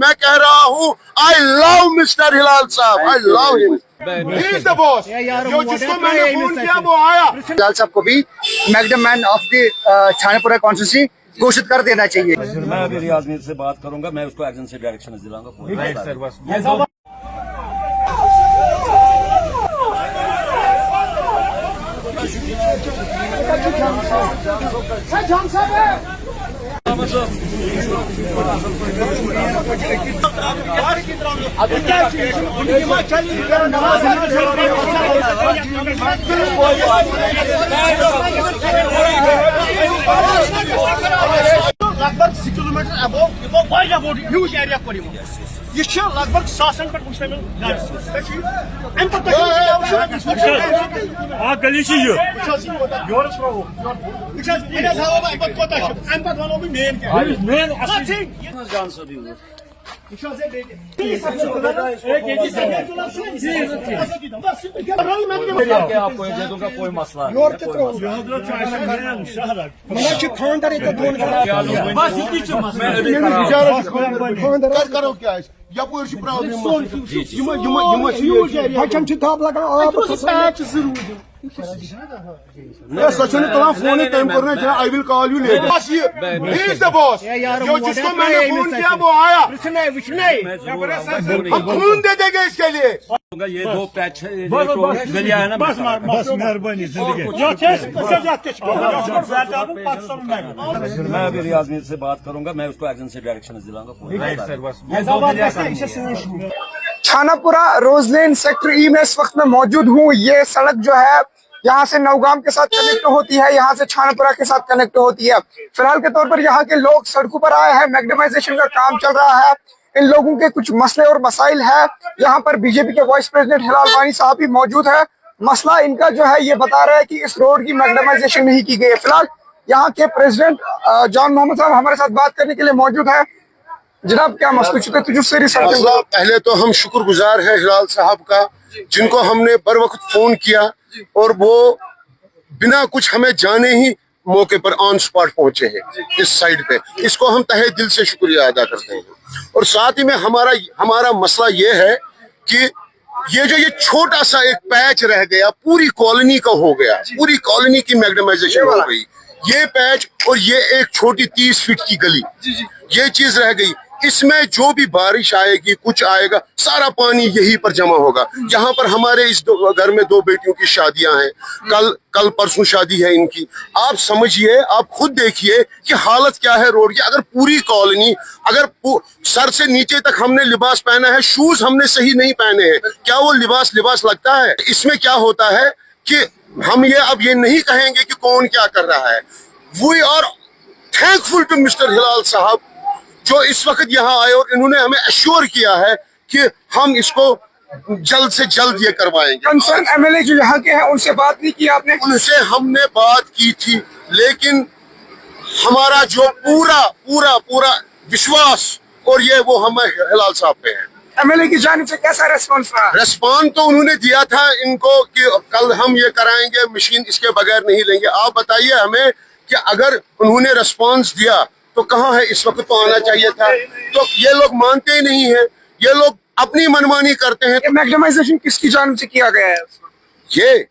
मैं कह रहा हूँ आई लव मिस्टर हिलाल साहब, I love him, he is the boss. जो जिसको मैंने फोन किया वो आया। हिलाल साहब को भी magnum man of the Chhanapura constituency घोषित कर देना चाहिए। मैं अभी रियाज मीर से बात करूंगा, मैं उसको एजेंसी डायरेक्शन दिलाऊंगा। लगभग 6 kilometre above huge area core ये लगभग 100 पे मुश्तमिल गली आपको दे दूंगा, कोई मसला करो क्या यपो प्रॉब्लम फोन तम कर I will call you later, he is the boss. जो जिसको मैंने फोन किया वो आया। हम खून दे देंगे इसके लिए। ये दो पैच गलियां है ना, बस मेहरबानी। मैं अभी रियाज मीर से बात करूंगा, मैं उसको एजेंसी डायरेक्शन दिलाऊंगा। छानापुरा रोजलेन सेक्टर ई में इस वक्त मैं मौजूद हूँ। ये सड़क जो है यहाँ से नौगाम के साथ कनेक्ट होती है, यहाँ से छानापुरा के साथ कनेक्ट होती है। फिलहाल के तौर पर यहाँ के लोग सड़कों पर आए हैं, मैग्डमाइजेशन का काम चल रहा है। इन लोगों के कुछ मसले और मसाइल है। यहाँ पर बीजेपी के वाइस प्रेसिडेंट हिलाल वानी साहब भी मौजूद है। मसला इनका जो है ये बता रहा है कि इस रोड की मैग्डमाइजेशन नहीं की गई है। फिलहाल यहाँ के प्रेसिडेंट जॉन मोहम्मद साहब हमारे साथ बात करने के लिए मौजूद है। जनाब क्या मसला? पहले तो हम शुक्रगुजार हैं हिलाल साहब का, जिनको हमने बर वक्त फोन किया और वो बिना कुछ हमें जाने ही मौके पर ऑन स्पॉट पहुंचे हैं इस साइड पे। इसको हम तहे दिल से शुक्रिया अदा करते हैं। और साथ ही में हमारा मसला ये है कि ये छोटा सा एक पैच रह गया, पूरी कॉलोनी का हो गया, पूरी कॉलोनी की मैग्डमाइजेशन हो गई। ये पैच और ये एक छोटी 30 फीट की गली, ये चीज रह गई। इसमें जो भी बारिश आएगी, कुछ आएगा, सारा पानी यहीं पर जमा होगा। यहाँ पर हमारे इस घर में 2 बेटियों की शादियां हैं, कल परसों शादी है इनकी। आप समझिए, आप खुद देखिए कि हालत क्या है रोड की। अगर पूरी कॉलोनी, अगर सर से नीचे तक हमने लिबास पहना है, शूज हमने सही नहीं पहने हैं, क्या वो लिबास लगता है? इसमें क्या होता है कि हम अब ये नहीं कहेंगे कि कौन क्या कर रहा है। We are thankful to mister Hilal Sahab, जो इस वक्त यहाँ आए और इन्होंने हमें एश्योर किया है कि हम इसको जल्द से जल्द ये करवाएंगे। कंसर्न एमएलए जो यहाँ के हैं उनसे बात नहीं की आपने? उनसे हमने बात की थी, लेकिन हमारा जो पूरा विश्वास और ये वो हमें हिलाल साहब पे है। एमएलए की जानिब से कैसा रेस्पॉन्स रहा? रेस्पॉन्स तो उन्होंने दिया था इनको कि कल हम ये कराएंगे, मशीन इसके बगैर नहीं लेंगे। आप बताइए हमें कि अगर उन्होंने रेस्पॉन्स दिया तो कहाँ है? इस वक्त तो आना चाहिए था। तो ये लोग मानते ही नहीं है, ये लोग अपनी मनमानी करते हैं। मैग्डमाइजेशन किसकी जानिब से किया गया है? ये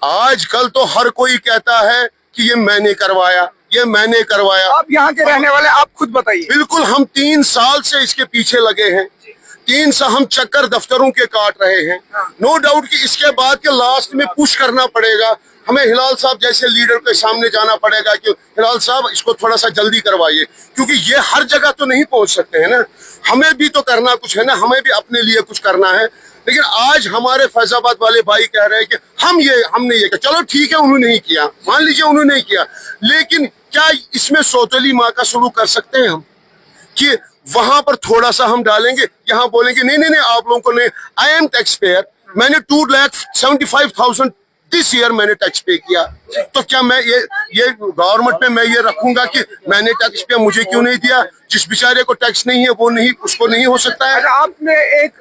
आजकल तो हर कोई कहता है कि ये मैंने करवाया। आप यहाँ के रहने वाले, आप खुद बताइए। बिल्कुल, हम 3 साल से इसके पीछे लगे हैं। 3 साल हम चक्कर दफ्तरों के काट रहे हैं। नो डाउट कि इसके बाद के लास्ट में पुश करना पड़ेगा, हमें हिलाल साहब जैसे लीडर के सामने जाना पड़ेगा कि हिलाल साहब इसको थोड़ा सा जल्दी करवाइए, क्योंकि ये हर जगह तो नहीं पहुंच सकते हैं ना। हमें भी तो करना कुछ है ना, हमें भी अपने लिए कुछ करना है। लेकिन आज हमारे फैजाबाद वाले भाई कह रहे हैं कि हमने ये किया। चलो ठीक है, उन्होंने नहीं किया, मान लीजिए उन्होंने नहीं किया, लेकिन क्या इसमें सौतेली माँ का सलूक कर सकते हैं हम कि वहां पर थोड़ा सा हम डालेंगे, यहाँ बोलेंगे नहीं आप लोगों को नहीं। आई एम टैक्स पेयर, मैंने 2,75,000 दिस ईयर मैंने टैक्स पे किया। तो क्या मैं ये गवर्नमेंट पे मैं ये रखूंगा कि मैंने टैक्स पे, मुझे क्यों नहीं दिया? जिस बेचारे को टैक्स नहीं है वो नहीं, उसको नहीं हो सकता है।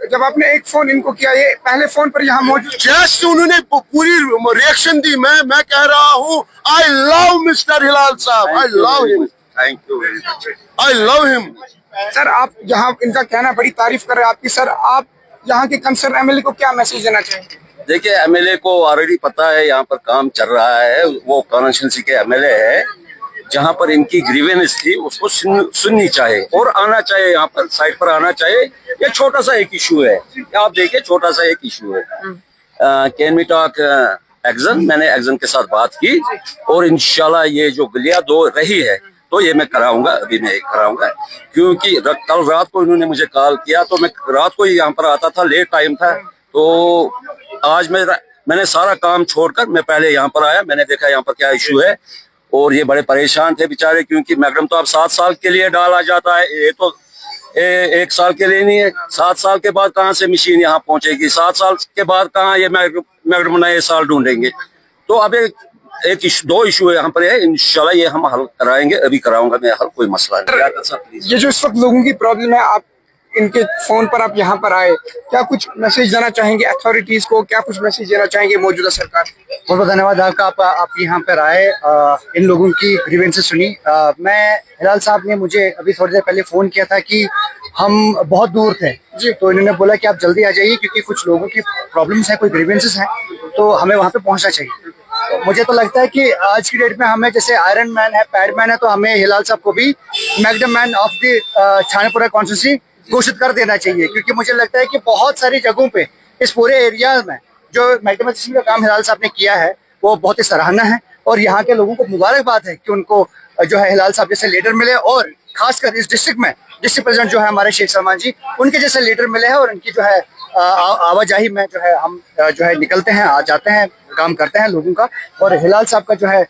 जब आपने एक फोन इनको किया, ये पहले फोन पर यहाँ मौजूद, जैसे उन्होंने पूरी रिएक्शन दी। मैं कह रहा हूँ आई लव मिस्टर हिलाल साहब, I love him, thank you, I love him, sir आप यहाँ इनका कहना बड़ी तारीफ कर रहे हैं आपकी, सर आप यहाँ के कंसर्न एमएलए को क्या मैसेज देना चाहेंगे? देखिए, एमएलए को ऑलरेडी पता है यहाँ पर काम चल रहा है, वो कॉन्स्टिट्यूंसी के एमएलए है, जहाँ पर इनकी ग्रीवेंस थी उसको सुननी चाहिए और आना चाहिए, यहाँ पर साइड पर आना चाहिए। ये छोटा सा एक इशू है, आप देखिए छोटा सा एक इशू है। Can we talk action? मैंने एक्शन के साथ बात की और इंशाल्लाह ये जो गलियां दो रही है तो ये मैं कराऊंगा, अभी मैं कराऊंगा, क्योंकि कल रात को इन्होंने मुझे कॉल किया तो मैं रात को ही यहाँ पर आता था, लेट टाइम था, तो आज मैंने सारा काम छोड़कर मैं पहले यहाँ पर आया, मैंने देखा यहाँ पर क्या इशू है और ये बड़े परेशान थे बेचारे, क्योंकि मैडम तो अब 7 साल के लिए डाला जाता है, ये तो 1 साल के लिए नहीं है। 7 साल के बाद कहाँ से मशीन यहाँ पहुंचेगी? 7 साल के बाद कहाँ ये मैडम नए साल ढूंढेंगे? तो अब दो इशू है यहाँ पर है, इंशाल्लाह ये हम हल कराएंगे, अभी कराऊंगा मैं हल, कोई मसला नहीं। ये जो इस वक्त लोगों की प्रॉब्लम है, आप इनके फोन पर आप यहाँ पर आए, क्या कुछ मैसेज देना चाहेंगे अथॉरिटीज को, क्या कुछ मैसेज देना चाहेंगे मौजूदा सरकार? बहुत बहुत धन्यवाद आपका, आप यहाँ पर आए, इन लोगों की ग्रीवेंसेस सुनी। मैं हिलाल साहब ने मुझे अभी थोड़ी देर पहले फोन किया था कि हम बहुत दूर थे जी, तो इन्होंने बोला कि आप जल्दी आ जाइए क्योंकि कुछ लोगों की प्रॉब्लम्स हैं, कोई ग्रीवेंसेस हैं, तो हमें वहाँ पे पहुँचना चाहिए। तो मुझे तो लगता है कि आज की डेट में हमें जैसे आयरन मैन है, पैडमैन है, तो हमें हिलाल साहब को भी magnum man of the Chhanapura constituency घोषित कर देना चाहिए, क्योंकि मुझे लगता है कि बहुत सारी जगहों पे इस पूरे एरिया में जो मैग्नेटिज्म का काम हिलाल साहब ने किया है वो बहुत ही सराहना है और यहाँ के लोगों को मुबारकबाद है कि उनको जो है हिलाल साहब जैसे लीडर मिले और खासकर इस डिस्ट्रिक्ट में डिस्ट्रिक्ट प्रेसिडेंट जो है हमारे शेख सलमान जी, उनके जैसे लीडर मिले हैं और उनकी जो है आवाजाही में जो है हम जो है निकलते हैं, आ जाते हैं, काम करते हैं लोगों का। और हिलाल साहब का जो है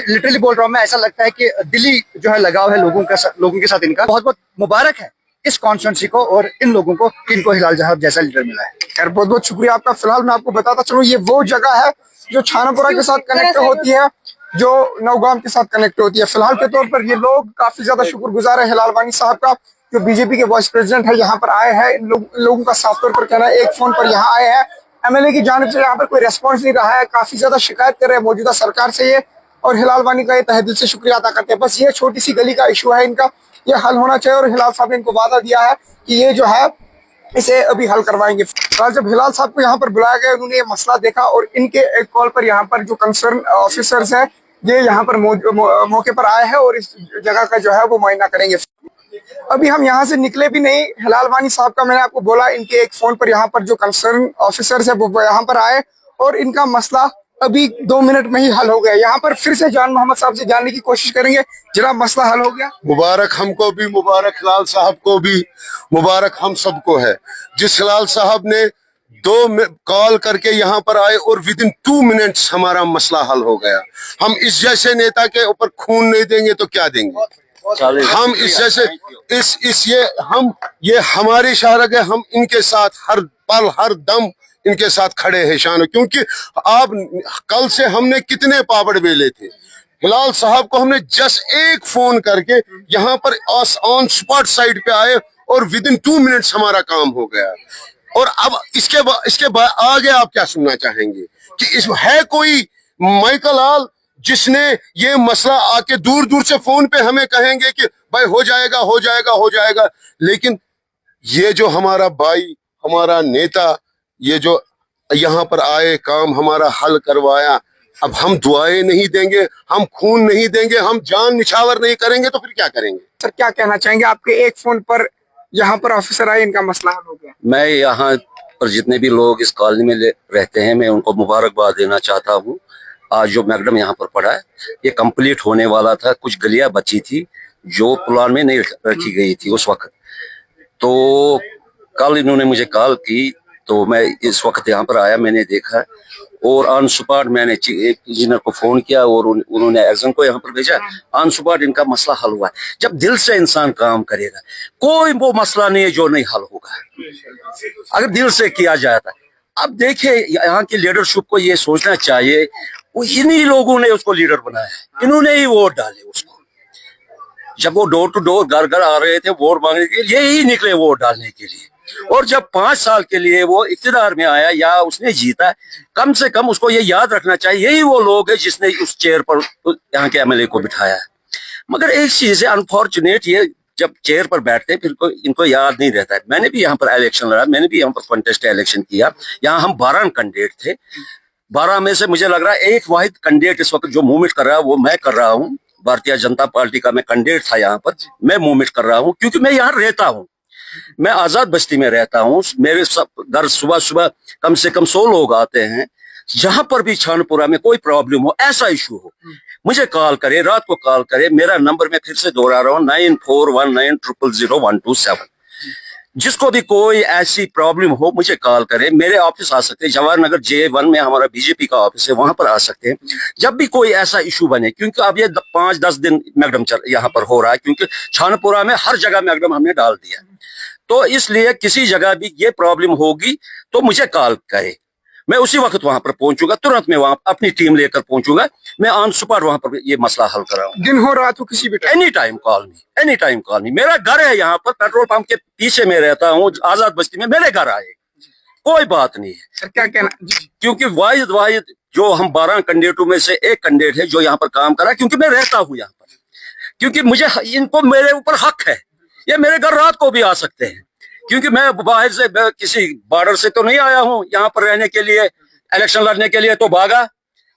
लिटरली बोल रहा हूँ मैं, ऐसा लगता है कि दिली जो है लगाव है लोगों के साथ इनका। बहुत बहुत मुबारक है इस कॉन्स्टिट्यूंसी को और इन लोगों को कि इनको हिलाल साहब जैसा लीडर मिला है। खैर बहुत बहुत शुक्रिया आपका। फिलहाल मैं आपको बताता चलूँ, ये वो जगह है जो छानापुरा के साथ कनेक्ट होती है, जो नौगाम के साथ कनेक्ट होती है। फिलहाल के तौर पर ये लोग काफी ज्यादा शुक्रगुजार है हिलाल वानी साहब का, जो बीजेपी के वाइस प्रेसिडेंट है, यहाँ पर आए हैं। इन लोगों का साफ तौर पर कहना है, एक फोन पर यहाँ आए हैं, एमएलए की जानिब से यहाँ पर कोई रेस्पॉन्स नहीं रहा है, काफी ज्यादा शिकायत कर रहे हैं मौजूदा सरकार से ये, और हिलाल वानी का ये तहे दिल से शुक्रिया अदा करते हैं। बस ये छोटी सी गली का इशू है इनका, ये हल होना चाहिए और हिलाल साहब ने इनको वादा दिया है कि ये जो है इसे अभी हल करवाएंगे। कल जब हिलाल साहब को यहाँ पर बुलाया गया, उन्होंने ये मसला देखा और इनके एक कॉल पर यहाँ पर जो कंसर्न ऑफिसर्स हैं ये यहाँ पर मौके पर आए हैं और इस जगह का जो है वो मुआयना करेंगे। अभी हम यहाँ से निकले भी नहीं, हिलाल वानी साहब का मैंने आपको बोला, इनके एक फोन पर यहाँ पर जो कंसर्न ऑफिसर्स है वो यहाँ पर आए और इनका मसला अभी 2 मिनट में ही हल हो गया। यहाँ पर फिर से जान मोहम्मद साहब से जानने की कोशिश करेंगे, जनाब मसला हल हो गया? मुबारक हमको भी, मुबारक हिलाल साहब को भी, मुबारक हम सबको है। जिस हिलाल साहब ने 2 कॉल करके यहाँ पर आए और विद इन 2 मिनट्स हमारा मसला हल हो गया। हम इस जैसे नेता के ऊपर खून नहीं देंगे तो क्या देंगे? हम इस जैसे ये हमारी शहरत है, हम इनके साथ हर पल हर दम इनके साथ खड़े हैं शान, क्योंकि आप कल से हमने कितने पापड़ बेले थे। हिलाल साहब को हमने जस्ट एक फोन करके यहाँ पर ऑन स्पॉट साइड पे आए और विद इन 2 मिनट्स हमारा काम हो गया। और अब इसके बाद आगे आप क्या सुनना चाहेंगे कि है कोई माइकल आल जिसने ये मसला आके दूर दूर से फोन पे हमें कहेंगे कि भाई हो जाएगा हो जाएगा हो जाएगा, लेकिन ये जो हमारा भाई हमारा नेता ये जो यहाँ पर आए, काम हमारा हल करवाया, अब हम दुआएं नहीं देंगे, हम खून नहीं देंगे, हम जान निछावर नहीं करेंगे तो फिर क्या करेंगे? सर क्या कहना चाहेंगे, आपके एक फोन पर यहाँ पर ऑफिसर आए, इनका मसला हल हो गया? मैं यहाँ पर जितने भी लोग इस कॉलोनी में रहते हैं मैं उनको मुबारकबाद देना चाहता हूँ। आज जो मैगडम यहाँ पर पड़ा है ये कंप्लीट होने वाला था, कुछ गलियां बची थी जो प्लान में नहीं रखी गई थी उस वक्त, तो कल इन्होंने मुझे कॉल की तो मैं इस वक्त यहाँ पर आया, मैंने देखा और ऑन स्पॉट मैंने एक इंजीनियर को फोन किया और उन्होंने एक्शन को यहाँ पर भेजा। ऑन स्पॉट इनका मसला हल हुआ। जब दिल से इंसान काम करेगा कोई वो मसला नहीं है जो नहीं हल होगा, अगर दिल से किया जाता। अब देखिए यहाँ की लीडरशिप को ये सोचना चाहिए, वो इन्हीं लोगों ने उसको लीडर बनाया है, इन्होंने ही वोट डाले उसको। जब वो डोर टू डोर घर घर आ रहे थे वोट मांगने के लिए, यही निकले वोट डालने के लिए। और जब 5 साल के लिए वो इख्तिदार में आया या उसने जीता, कम से कम उसको ये याद रखना चाहिए यही वो लोग है जिसने उस चेयर पर यहाँ के एमएलए को बिठाया है। मगर एक चीज है अनफॉर्चुनेट, ये जब चेयर पर बैठते हैं फिर इनको याद नहीं रहता है। मैंने भी यहाँ पर इलेक्शन लड़ा, मैंने भी यहाँ पर कॉन्टेस्ट इलेक्शन किया। यहाँ हम 12 कैंडिडेट थे, 12 में से मुझे लग रहा है एक वाहिद कैंडिडेट इस वक्त जो मूवमेंट कर रहा है वो मैं कर रहा हूँ। भारतीय जनता पार्टी का मैं कैंडिडेट था यहाँ पर, मैं मूवमेंट कर रहा हूँ क्योंकि मैं यहाँ रहता हूँ। मैं आजाद बस्ती में रहता हूँ, मेरे सब घर सुबह सुबह कम से कम 100 लोग आते हैं। जहां पर भी छानपुरा में कोई प्रॉब्लम हो, ऐसा इशू हो, मुझे कॉल करे, रात को कॉल करे। मेरा नंबर मैं फिर से दोहरा रहा हूँ 9419000127। जिसको भी कोई ऐसी प्रॉब्लम हो मुझे कॉल करे, मेरे ऑफिस आ सकते हैं। जवाहर नगर J1 में हमारा बीजेपी का ऑफिस है, वहां पर आ सकते हैं। जब भी कोई ऐसा इशू बने, क्योंकि अब ये 5-10 दिन मैकडम यहाँ पर हो रहा है, क्योंकि छानपुरा में हर जगह मैकडम हमने डाल दिया, तो इसलिए किसी जगह भी ये प्रॉब्लम होगी तो मुझे कॉल करे, मैं उसी वक्त वहां पर पहुंचूंगा, तुरंत मैं वहां अपनी टीम लेकर पहुंचूंगा, मैं ऑन स्पॉट वहां पर ये मसला हल कराऊंगा। दिन हो रात हो किसी भी टाइम, एनी टाइम कॉल मी, एनी टाइम कॉल मी। मेरा घर है यहाँ पर, पेट्रोल पंप के पीछे में रहता हूँ, आजाद बस्ती में, मेरे घर आए, कोई बात नहीं है। सर क्या कहना, क्योंकि वाहिद जो हम 12 कैंडिडेटों में से एक कैंडिडेट है जो यहाँ पर काम कर रहा है, क्योंकि मैं रहता हूँ यहाँ पर, क्योंकि मुझे इनको मेरे ऊपर हक है, ये मेरे घर रात को भी आ सकते हैं, क्योंकि मैं बाहर से किसी बॉर्डर से तो नहीं आया हूँ यहाँ पर रहने के लिए, इलेक्शन लड़ने के लिए तो भागा।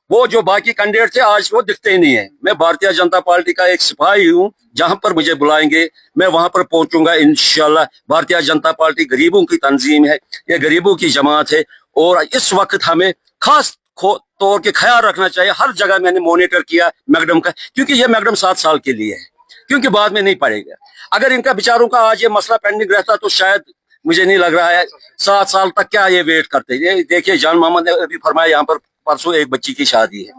वो जो बाकी कैंडिडेट थे आज वो दिखते ही नहीं है। मैं भारतीय जनता पार्टी का एक सिपाही हूँ, जहां पर मुझे बुलाएंगे मैं वहां पर पहुंचूंगा इंशाल्लाह। भारतीय जनता पार्टी गरीबों की तंजीम है, ये गरीबों की जमात है, और इस वक्त हमें खास तौर के ख्याल रखना चाहिए। हर जगह मैंने मॉनिटर किया मैकडम का, क्योंकि ये मैकडम 7 साल के लिए है, क्योंकि बाद में नहीं पड़ेगा। अगर इनका बेचारों का आज ये मसला पेंडिंग रहता तो शायद मुझे नहीं लग रहा है 7 साल तक क्या ये वेट करते। ये देखिए जान मोहम्मद ने अभी फरमाया यहाँ पर परसों एक बच्ची की शादी है।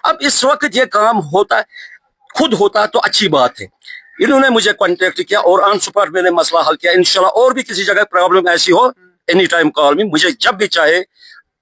अब इस वक्त ये काम होता है, खुद होता है तो अच्छी बात है। इन्होंने मुझे कांटेक्ट किया और ऑन स्पॉट मैंने मसला हल किया। इंशाल्लाह और भी किसी जगह प्रॉब्लम ऐसी हो, एनी टाइम कॉल मी, मुझे जब भी चाहे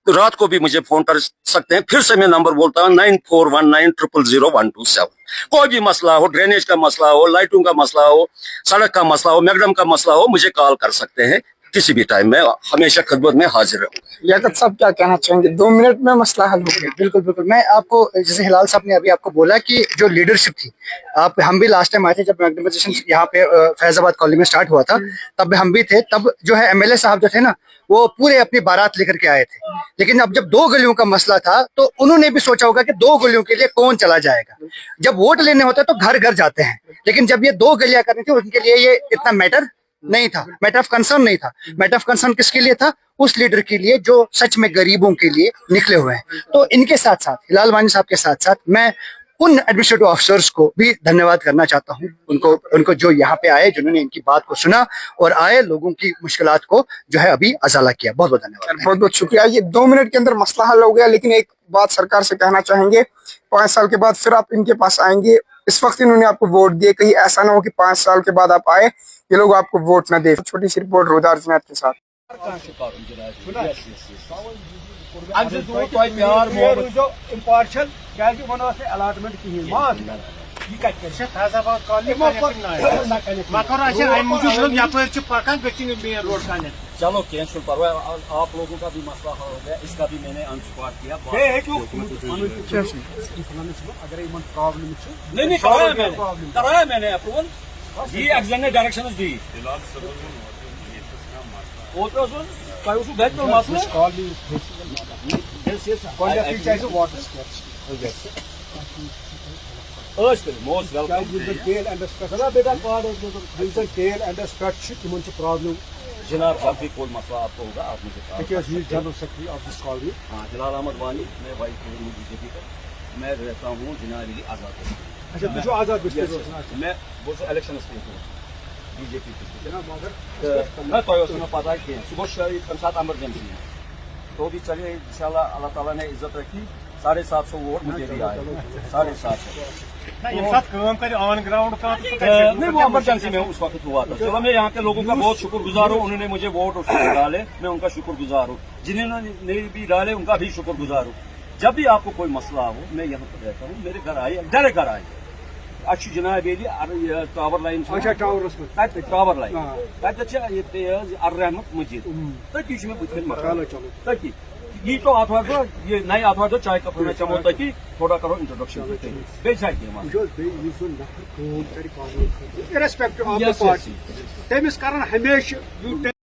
तो रात को भी मुझे फोन कर सकते हैं। फिर से मैं नंबर बोलता हूँ 9419000127। कोई भी मसला हो, ड्रेनेज का मसला हो, लाइटों का मसला हो, सड़क का मसला हो, मैकडम का मसला हो, मुझे कॉल कर सकते हैं किसी भी टाइम में, हमेशा खिदमत में हाजिर रहूंगा। लियाकत साहब क्या कहना चाहेंगे? 2 मिनट में मसला हल हो गया। बिल्कुल बिल्कुल, मैं आपको जैसे हिलाल साहब ने अभी आपको बोला कि जो लीडरशिप थी, आप हम भी लास्ट टाइम आए थे जब मैग्निफिकेशन यहाँ पे फैजाबाद कॉलोनी में स्टार्ट हुआ था, तब हम भी थे। तब जो है MLA साहब जो थे ना, वो पूरे अपनी बारात लेकर के आए थे। लेकिन अब जब 2 गलियों का मसला था तो उन्होंने भी सोचा होगा कि 2 गलियों के लिए कौन चला जाएगा। जब वोट लेने होता है तो घर घर जाते हैं, लेकिन जब ये 2 गलियां करनी थी उनके लिए ये इतना मैटर नहीं था, मैटर ऑफ कंसर्न नहीं था। मैटर ऑफ कंसर्न किसके लिए था? उस लीडर के लिए जो सच में गरीबों के लिए निकले हुए हैं। तो इनके साथ साथ हिलाल वानी साहब के साथ साथ मैं उन एडमिनिस्ट्रेटिव ऑफिसर्स को भी धन्यवाद करना चाहता हूं, उनको जो यहाँ पे आए, जिन्होंने इनकी बात को सुना और आए लोगों की मुश्किलात को जो है अभी अजाला किया। बहुत बहुत धन्यवाद, बहुत बहुत शुक्रिया। ये 2 मिनट के अंदर मसला हल हो गया। लेकिन एक बात सरकार से कहना चाहेंगे, 5 साल के बाद फिर आप इनके पास आएंगे। इस वक्त इन्होंने आपको वोट दिए, कहीं ऐसा ना हो कि 5 साल के बाद आप आए ये लोग आपको वोट ना दे। छोटी सी रिपोर्ट रोदार जुनैद के साथ। इम्पार्शल अलॉटमेंट फैजाबाद चलो कैंसिल परवाह, आप लोगों का भी मसला हो गया, इसका भी मैंने अनस्पॉट किया। नहीं कराया मैंने अप्रूवल जी, एग्जाम ने डायरेक्शन दी। जनाब जब भी कोई मसला आपको होगा आप मुझे general secretary of this colony. हाँ, हिलाल अहमद वानी, मैं वाइस प्रेसिडेंट बीजेपी का, मैं रहता हूँ जिनारी आजाद। अच्छा, तुझे आजाद मैं वो इलेक्शन बीजेपी मैं तो पता है कि सुबह तम साथ एमरजेंसी है तो भी चलिए इंशाल्लाह अल्लाह ताला ने इज्जत रखी। 750 वोट मुझे भी आए, 750। ऑन ग्राउंड का नहीं, वो इमरजेंसी में उस वक्त हुआ था। चलो मैं यहाँ के लोगों का बहुत शुक्रगुजार हूँ, उन्होंने मुझे वोट डाले, मैं उनका शुक्रगुजार हूँ। जिन्होंने नहीं भी डाले उनका भी शुक्रगुजार हूँ। जब भी आपको कोई मसला हो, मैं यहाँ पर रहता हूँ, मेरे घर आए, डायरेक्ट घर आए। अच्छी जनाब टावर लाइन टावर लाइन अर रहमत मस्जिद तथी में बुथ तथी ये तो आतवार दो ये नए आतवार दो चाय कप में चमो तक थोड़ा करो introduction beside irrespective of the party. Them is karan hamish